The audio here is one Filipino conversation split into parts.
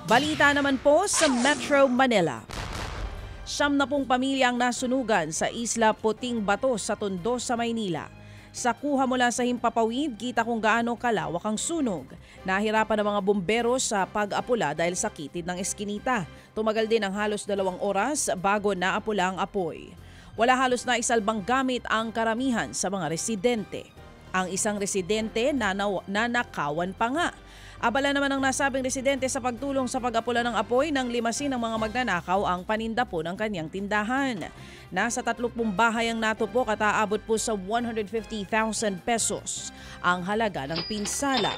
Balita naman po sa Metro Manila. 70 pamilya ang nasunugan sa Isla Puting Bato sa Tondo sa Maynila. Sa kuha mula sa himpapawid, kita kung gaano kalawak ang sunog. Nahirapan ang mga bumbero sa pag-apula dahil sa kitid ng eskinita. Tumagal din ang halos 2 oras bago naapula ang apoy. Wala halos na isalbang gamit ang karamihan sa mga residente. Ang isang residente nanakawan pa nga. Abala naman ang nasabing residente sa pagtulong sa pag-apula ng apoy nang limasin ng mga magnanakaw ang paninda po ng kanyang tindahan. Nasa 30 bahay ang natupok at aabot po sa 150,000 pesos ang halaga ng pinsala.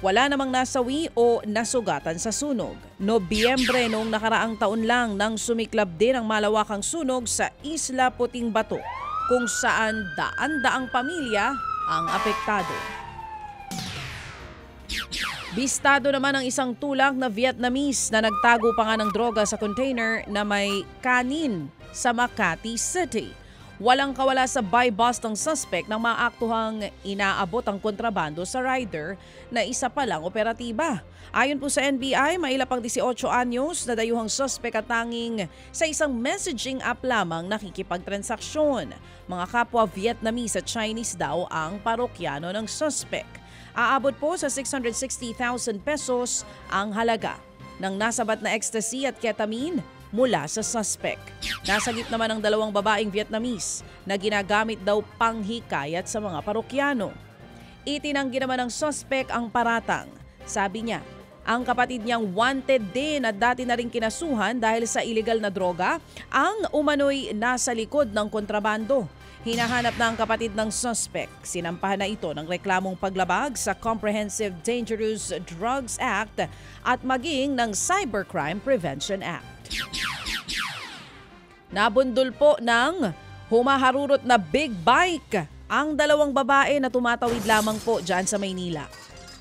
Wala namang nasawi o nasugatan sa sunog. Nobyembre noong nakaraang taon lang nang sumiklab din ang malawakang sunog sa Isla Puting Bato kung saan daan-daang pamilya ang apektado. Bistado naman ang isang tulak na Vietnamese na nagtago pa nga ng droga sa container na may kanin sa Makati City. Walang kawala sa buy-bust ng suspect nang maaktuhang inaabot ang kontrabando sa rider na isa pa lang operatiba. Ayon po sa NBI, may ilang pang 18 anyos na dayuhang suspect at tanging sa isang messaging app lamang nakikipagtransaksyon. Mga kapwa Vietnamese at Chinese daw ang parokyano ng suspect. Aabot po sa 660,000 pesos ang halaga ng nasabat na ecstasy at ketamine mula sa suspect. Nasagip naman ang 2 babaeng Vietnamese na ginagamit daw panghikayat sa mga parokyano. Itinanggi naman ng suspect ang paratang. Sabi niya, ang kapatid niyang wanted din at dati na rin kinasuhan dahil sa illegal na droga ang umano'y nasa likod ng kontrabando. Hinahanap na ang kapatid ng suspect. Sinampahan na ito ng reklamong paglabag sa Comprehensive Dangerous Drugs Act at maging ng Cybercrime Prevention Act. Nabundol po ng humaharurot na big bike ang 2 babae na tumatawid lamang po dyan sa Maynila.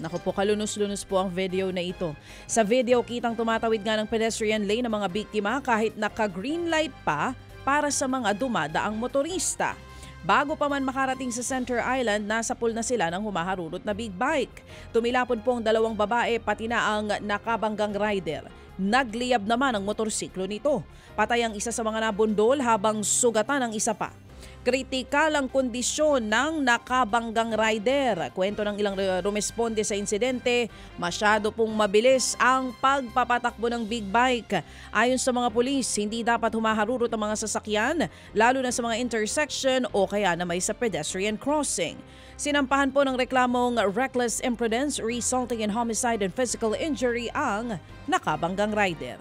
Naku po, kalunos-lunos po ang video na ito. Sa video, kitang tumatawid nga ng pedestrian lane ng mga biktima kahit naka-green light pa para sa mga dumadaang motorista. Bago pa man makarating sa Center Island, nasa pool na sila ng humaharurot na big bike. Tumilapon po ang 2 babae pati na ang nakabanggang rider. Nagliyab naman ang motorsiklo nito. Patay ang isa sa mga nabundol habang sugatan ang isa pa. Kritikal ang kondisyon ng nakabanggang rider. Kwento ng ilang rumesponde sa insidente, masyado pong mabilis ang pagpapatakbo ng big bike. Ayon sa mga pulis, hindi dapat humaharurot ang mga sasakyan, lalo na sa mga intersection o kaya na may sa pedestrian crossing. Sinampahan po ng reklamong reckless imprudence resulting in homicide and physical injury ang nakabanggang rider.